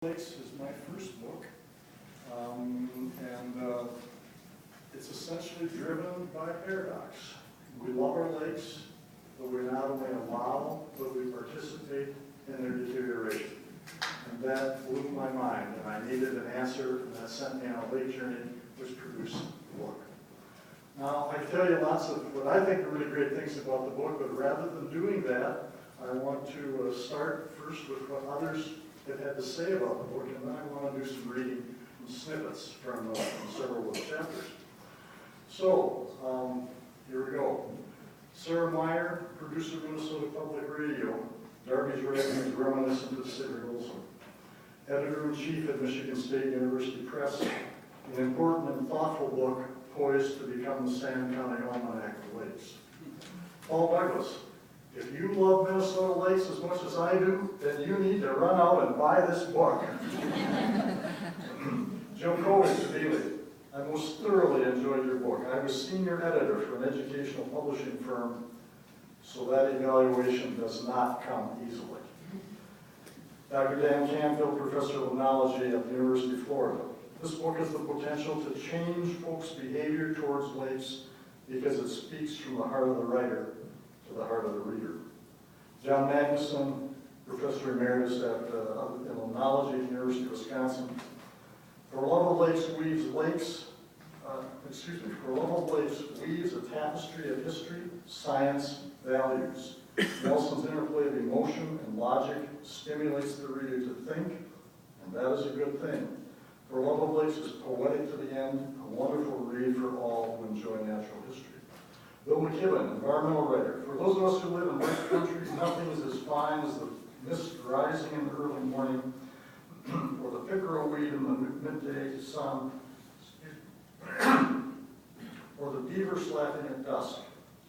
Lakes is my first book, it's essentially driven by paradox. We love our lakes, but we not only allow, but we participate in their deterioration. And that blew my mind, and I needed an answer, and that sent me on a lake journey, which produced the book. Now, I tell you lots of what I think are really great things about the book, but rather than doing that, I want to start first with what others have had to say about the book, and then I want to do some reading, some snippets from several of the chapters. So, here we go. Sarah Meyer, producer of Minnesota Public Radio. Darby's writing is reminiscent of Sid Olson. Editor-in-chief at Michigan State University Press, an important and thoughtful book poised to become the San County Almanac of Lakes. Paul Douglas, if you love Minnesota lakes as much as I do, then you need to run out and buy this book. Joe Covey, I most thoroughly enjoyed your book. I was senior editor for an educational publishing firm, so that evaluation does not come easily. Dr. Dan Canfield, professor of ethnology at the University of Florida. This book has the potential to change folks' behavior towards lakes because it speaks from the heart of the writer to the heart of the reader. John Magnuson, professor emeritus at ethnology at the University of Wisconsin. For Love of Lakes weaves a tapestry of history, science, values. Nelson's interplay of emotion and logic stimulates the reader to think, and that is a good thing. For Love of Lakes is poetic to the end, a wonderful read for all who enjoy natural history. Bill McKibben, environmental writer. For those of us who live in lake countries, nothing is as fine as the mist rising in the early morning, or the pickerel weed in the midday sun, or the beaver slapping at dusk.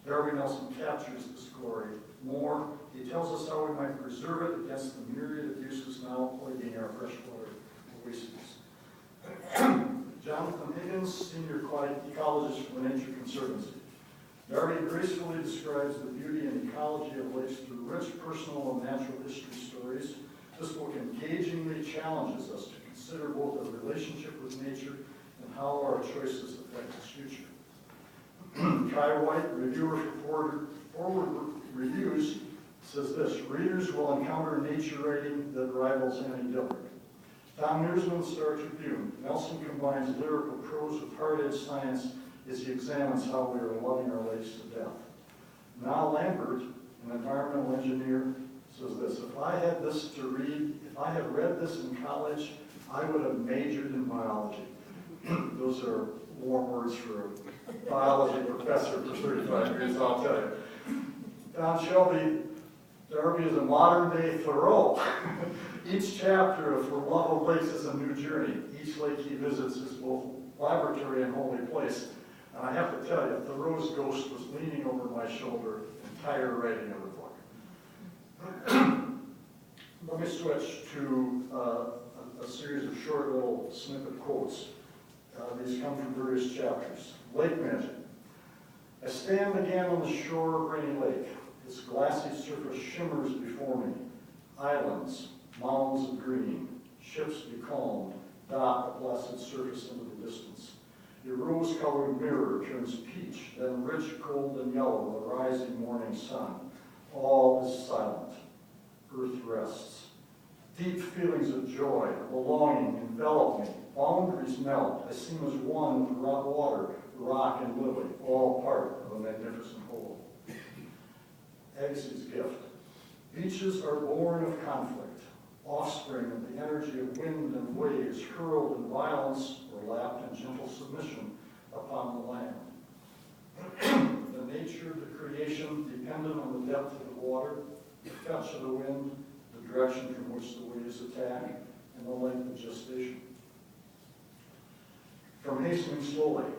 Darby Nelson captures this glory. More, he tells us how we might preserve it against the myriad abuses now plaguing our freshwater oases. Jonathan Higgins, senior ecologist from the Nature Conservancy. Darby gracefully describes the beauty and ecology of lakes through rich personal and natural history stories. This book engagingly challenges us to consider both our relationship with nature and how our choices affect its future. Kai White, reviewer for Forward Reviews, says this: readers will encounter nature writing that rivals Annie Dillard. Tom Neersman, Star Tribune. Nelson combines lyrical prose with hard-edged science as he examines how we are loving our lakes to death. Niall Lambert, an environmental engineer, says this: if I had read this in college, I would have majored in biology. Those are warm words for a biology professor for 35 years, I'll tell you. Don Shelby, Darby is a modern-day Thoreau. Each chapter of For Love of Lakes is a new journey. Each lake he visits is both laboratory and holy place. And I have to tell you, Thoreau's ghost was leaning over my shoulder the entire writing of the book. Let me switch to a series of short little snippet quotes. These come from various chapters. Lake magic. I stand again on the shore of Rainy Lake. Its glassy surface shimmers before me. Islands, mounds of green, ships becalmed, dot the placid surface into the distance. A rose-colored mirror turns peach, then rich gold and yellow in the rising morning sun. All is silent. Earth rests. Deep feelings of joy, belonging envelop me. Boundaries melt. I seem as one with water, rock, and lily, all part of a magnificent whole. Agassiz's gift. Beaches are born of conflict, offspring of the energy of wind and waves, hurled in violence or lapped in gentle submission upon the land. The nature of the creation dependent on the depth of the water, the touch of the wind, the direction from which the waves attack, and the length of gestation. From Hastening Slowly.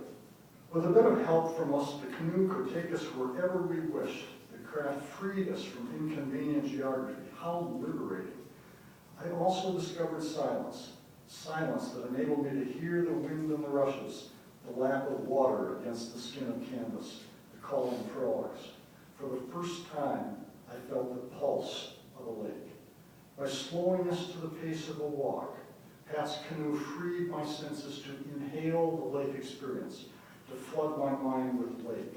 With a bit of help from us, the canoe could take us wherever we wished. The craft freed us from inconvenient geography. How liberating. I also discovered silence. Silence that enabled me to hear the wind and the rushes, the lap of water against the skin of canvas, the calling frogs. For the first time, I felt the pulse of a lake. By slowing us to the pace of a walk, Pat's canoe freed my senses to inhale the lake experience, to flood my mind with lake,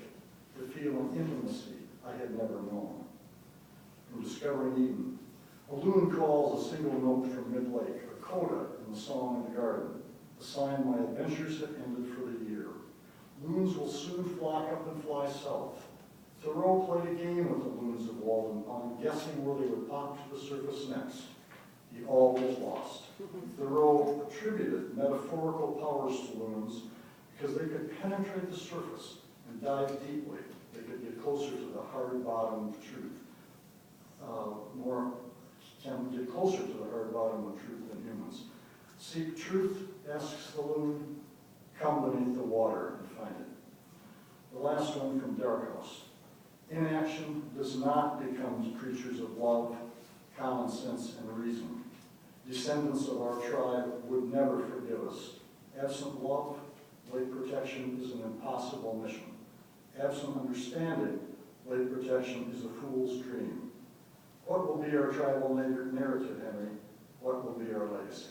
to feel an intimacy I had never known. From Discovering Eden, a loon calls a single note from mid-lake, a coda in the song in the garden, a sign my adventures have ended for the year. Loons will soon flock up and fly south. Thoreau played a game with the loons of Walden Pond, guessing where they would pop to the surface next. He always lost. Thoreau attributed metaphorical powers to loons because they could penetrate the surface and dive deeply. They could get closer to the hard bottom of truth. Can get closer to the hard bottom of truth than humans. Seek truth, asks the loon, come beneath the water and find it. The last one from Dark House. Inaction does not become creatures of love, common sense, and reason. Descendants of our tribe would never forgive us. Absent love, lake protection is an impossible mission. Absent understanding, lake protection is a fool's dream. What will be our tribal narrative, Henry? What will be our legacy?